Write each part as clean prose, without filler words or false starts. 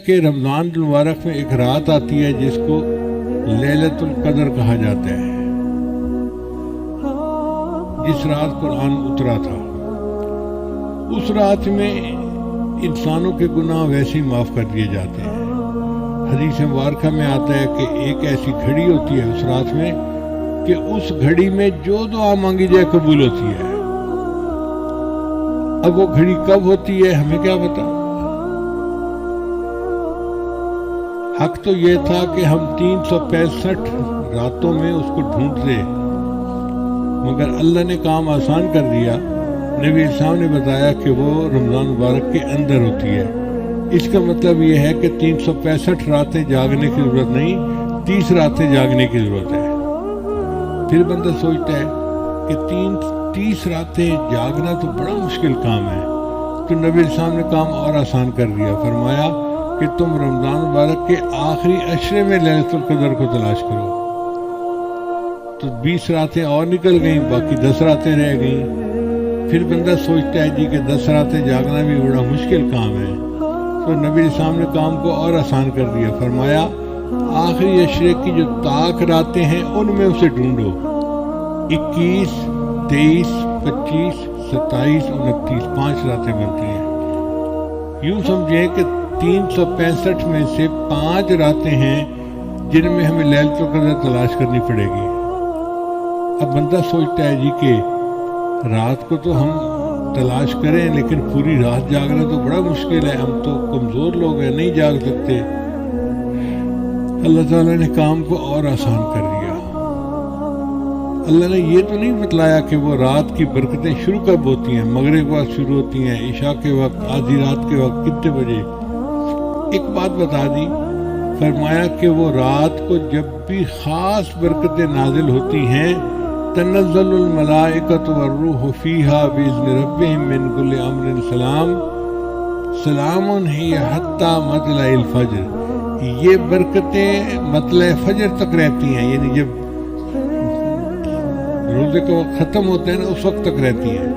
کہ رمضان المبارک میں ایک رات آتی ہے جس کو لیلۃ القدر کہا جاتا ہے، جس رات قرآن اترا تھا۔ اس رات میں انسانوں کے گناہ ویسے ہی معاف کر دیے جاتے ہیں۔ حدیث مبارکہ میں آتا ہے کہ ایک ایسی گھڑی ہوتی ہے اس رات میں کہ اس گھڑی میں جو دعا مانگی جائے قبول ہوتی ہے۔ اب وہ گھڑی کب ہوتی ہے ہمیں کیا پتا؟ حق تو یہ تھا کہ ہم 365 راتوں میں اس کو ڈھونڈتے، مگر اللہ نے کام آسان کر دیا۔ نبی السلام نے بتایا کہ وہ رمضان مبارک کے اندر ہوتی ہے۔ اس کا مطلب یہ ہے کہ 365 راتیں جاگنے کی ضرورت نہیں، 30 راتیں جاگنے کی ضرورت ہے۔ پھر بندہ سوچتا ہے کہ 30 راتیں جاگنا تو بڑا مشکل کام ہے، تو نبی السلام نے کام اور آسان کر دیا۔ فرمایا کہ تم رمضان مبارک کے آخری عشرے میں لیلۃ القدر کو تلاش کرو۔ تو 20 راتیں اور نکل گئیں، باقی 10 راتیں رہ گئیں۔ پھر بندہ سوچتا ہے جی کہ 10 راتیں جاگنا بھی بڑا مشکل کام ہے، تو نبی السلام نے کام کو اور آسان کر دیا۔ فرمایا آخری عشرے کی جو طاق راتیں ہیں ان میں اسے ڈھونڈو۔ 21، 23، 25، 27، 29، 5 راتیں بنتی ہیں۔ یوں سمجھیں کہ 365 میں سے 5 راتیں ہیں جن میں ہمیں لیلۃ القدر تلاش کرنی پڑے گی۔ اب بندہ سوچتا ہے جی کہ رات کو تو ہم تلاش کریں، لیکن پوری رات جاگنا تو بڑا مشکل ہے، ہم تو کمزور لوگ ہیں، نہیں جاگ سکتے۔ اللہ تعالیٰ نے کام کو اور آسان کر دیا۔ اللہ نے یہ تو نہیں بتلایا کہ وہ رات کی برکتیں شروع کب ہوتی ہیں، مغرب کے وقت شروع ہوتی ہیں، عشاء کے وقت، آدھی رات کے وقت، کتنے بجے۔ ایک بات بتا دی، فرمایا کہ وہ رات کو جب بھی خاص برکتیں نازل ہوتی ہیں، تنزل الملائکۃ والروح فیہا بإذن ربہم من کل امر سلام، سلام ہی حتی مطلع الفجر۔ یہ برکتیں مطلع فجر تک رہتی ہیں، یعنی جب روزے کا وقت ختم ہوتا ہے نا اس وقت تک رہتی ہیں۔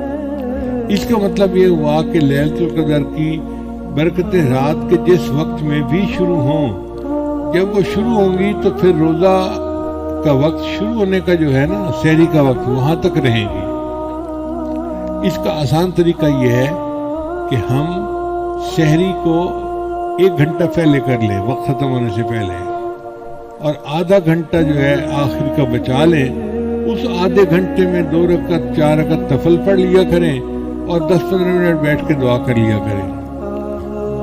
اس کا مطلب یہ ہوا کہ لیلۃ القدر کی برکتیں رات کے جس وقت میں بھی شروع ہوں، جب وہ شروع ہوں گی تو پھر روزہ کا وقت شروع ہونے کا جو ہے نا، سحری کا وقت، وہاں تک رہیں گی۔ اس کا آسان طریقہ یہ ہے کہ ہم سحری کو 1 گھنٹہ پہلے کر لیں، وقت ختم ہونے سے پہلے، اور آدھا گھنٹہ جو ہے آخر کا بچا لیں۔ اس آدھے گھنٹے میں 2 رکعت 4 رکعت نفل پڑھ لیا کریں اور 10-15 منٹ بیٹھ کے دعا کر لیا کریں۔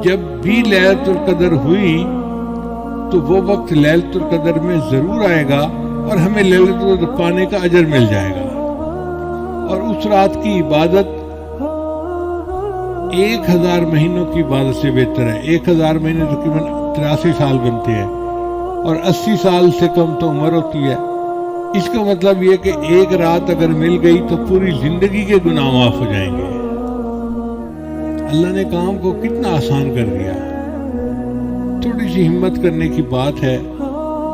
جب بھی لیلۃ القدر ہوئی تو وہ وقت لیلۃ القدر میں ضرور آئے گا اور ہمیں لیلۃ القدر پانے کا اجر مل جائے گا۔ اور اس رات کی عبادت 1000 مہینوں کی عبادت سے بہتر ہے۔ 1000 مہینے تقریباً 83 سال بنتے ہیں، اور 80 سال سے کم تو عمر ہوتی ہے۔ اس کا مطلب یہ کہ ایک رات اگر مل گئی تو پوری زندگی کے گناہ معاف ہو جائیں گے۔ اللہ نے کام کو کتنا آسان کر دیا۔ تھوڑی سی ہمت کرنے کی بات ہے،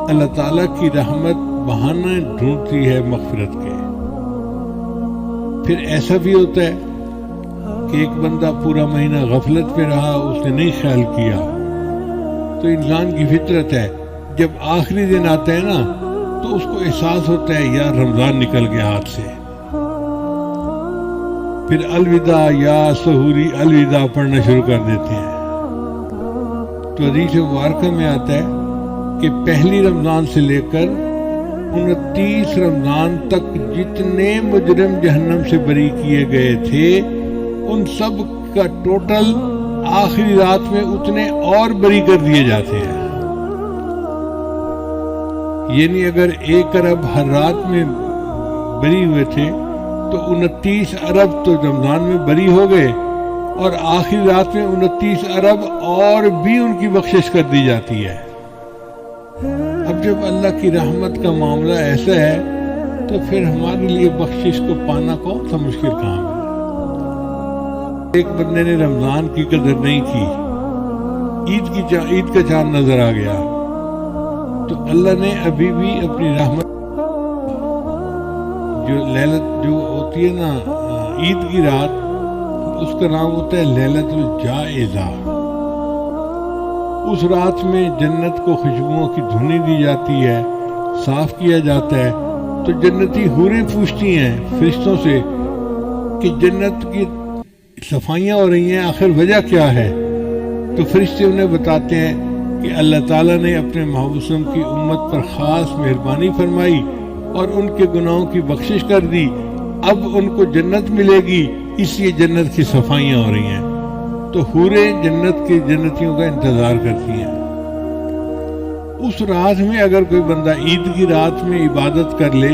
اللہ تعالیٰ کی رحمت بہانے ڈھونڈتی ہے مغفرت کے۔ پھر ایسا بھی ہوتا ہے کہ ایک بندہ پورا مہینہ غفلت پہ رہا، اس نے نہیں خیال کیا، تو انسان کی فطرت ہے جب آخری دن آتا ہے نا تو اس کو احساس ہوتا ہے یار رمضان نکل گیا ہاتھ سے۔ پھر الوداع یا سحوری الوداع پڑھنا شروع کر دیتے ہیں۔ تو حدیث مبارکہ میں آتا ہے کہ پہلی رمضان سے لے کر 29 رمضان تک جتنے مجرم جہنم سے بری کیے گئے تھے ان سب کا ٹوٹل آخری رات میں اتنے اور بری کر دیے جاتے ہیں۔ یعنی اگر 1 ارب ہر رات میں بری ہوئے تھے تو 29 ارب تو رمضان میں بری ہو گئے، اور آخری رات میں 29 ارب اور بھی ان کی بخشش کر دی جاتی ہے۔ اب جب اللہ کی رحمت کا معاملہ ایسا ہے تو پھر ہمارے لیے بخشش کو پانا کون سا مشکل کام ہے۔ ایک بندے نے رمضان کی قدر نہیں کی، عید کا چاند نظر آ گیا، تو اللہ نے ابھی بھی اپنی رحمت جو ہوتی ہے نا عید کی رات، اس کا نام ہوتا ہے لیلۃ الجائزہ۔ اس رات میں جنت کو خوشبوؤں کی دھنی دی جاتی ہے، صاف کیا جاتا ہے، تو جنتی حوریں پوچھتی ہیں فرشتوں سے کہ جنت کی صفائیاں ہو رہی ہیں، آخر وجہ کیا ہے؟ تو فرشتے انہیں بتاتے ہیں کہ اللہ تعالیٰ نے اپنے محبوب کی امت پر خاص مہربانی فرمائی اور ان کے گناہوں کی بخشش کر دی، اب ان کو جنت ملے گی، اس لیے جنت کی صفائیاں ہو رہی ہیں۔ تو حوریں جنت کے جنتیوں کا انتظار کرتی ہیں۔ اس رات میں اگر کوئی بندہ عید کی رات میں عبادت کر لے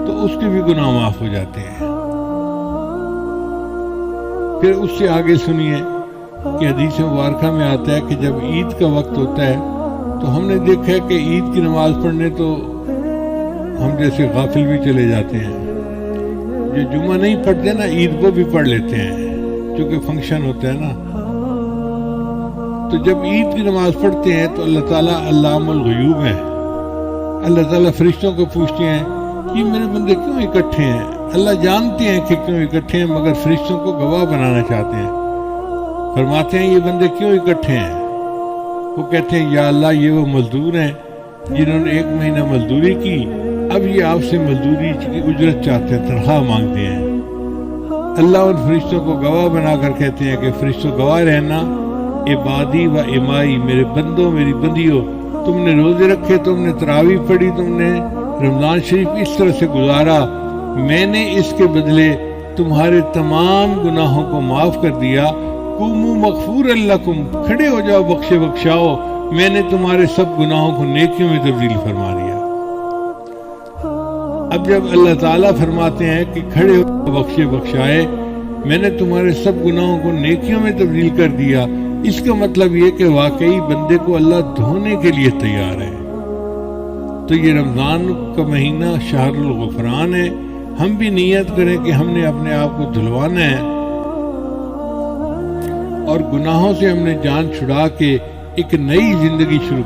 تو اس کے بھی گناہ معاف ہو جاتے ہیں۔ پھر اس سے آگے سنیے کہ حدیث مبارکہ میں آتا ہے کہ جب عید کا وقت ہوتا ہے تو ہم نے دیکھا ہے کہ عید کی نماز پڑھنے تو ہم جیسے غافل بھی چلے جاتے ہیں، جو جمعہ نہیں پڑھتے نا عید کو بھی پڑھ لیتے ہیں چونکہ فنکشن ہوتا ہے نا۔ تو جب عید کی نماز پڑھتے ہیں تو اللہ تعالیٰ علام الغیوب ہیں، اللہ تعالیٰ فرشتوں کو پوچھتے ہیں کہ میرے بندے کیوں اکٹھے ہیں؟ اللہ جانتے ہیں کہ کیوں اکٹھے ہیں، مگر فرشتوں کو گواہ بنانا چاہتے ہیں۔ فرماتے ہیں یہ بندے کیوں اکٹھے ہیں؟ وہ کہتے ہیں یا اللہ یہ وہ مزدور ہیں جنہوں نے 1 مہینہ مزدوری کی، اب یہ آپ سے مزدوری کی اجرت چاہتے ہیں، تنخواہ مانگتے ہیں۔ اللہ ان فرشتوں کو گواہ بنا کر کہتے ہیں کہ فرشتوں گواہ رہنا، عبادی و امائی، میرے بندوں میری بندیوں، تم نے روزے رکھے، تم نے تراویح پڑھی، تم نے رمضان شریف اس طرح سے گزارا، میں نے اس کے بدلے تمہارے تمام گناہوں کو معاف کر دیا۔ قوموا مغفورا لکم، کھڑے ہو جاؤ بخشے بخشاؤ، میں نے تمہارے سب گناہوں کو نیکیوں میں تبدیل فرما دیا۔ اب جب اللہ تعالیٰ فرماتے ہیں کہ کھڑے ہو بخشے بخشائے، میں نے تمہارے سب گناہوں کو نیکیوں میں تبدیل کر دیا، اس کا مطلب یہ کہ واقعی بندے کو اللہ دھونے کے لیے تیار ہے۔ تو یہ رمضان کا مہینہ شہر الغفران ہے، ہم بھی نیت کریں کہ ہم نے اپنے آپ کو دھلوانا ہے اور گناہوں سے ہم نے جان چھڑا کے ایک نئی زندگی شروع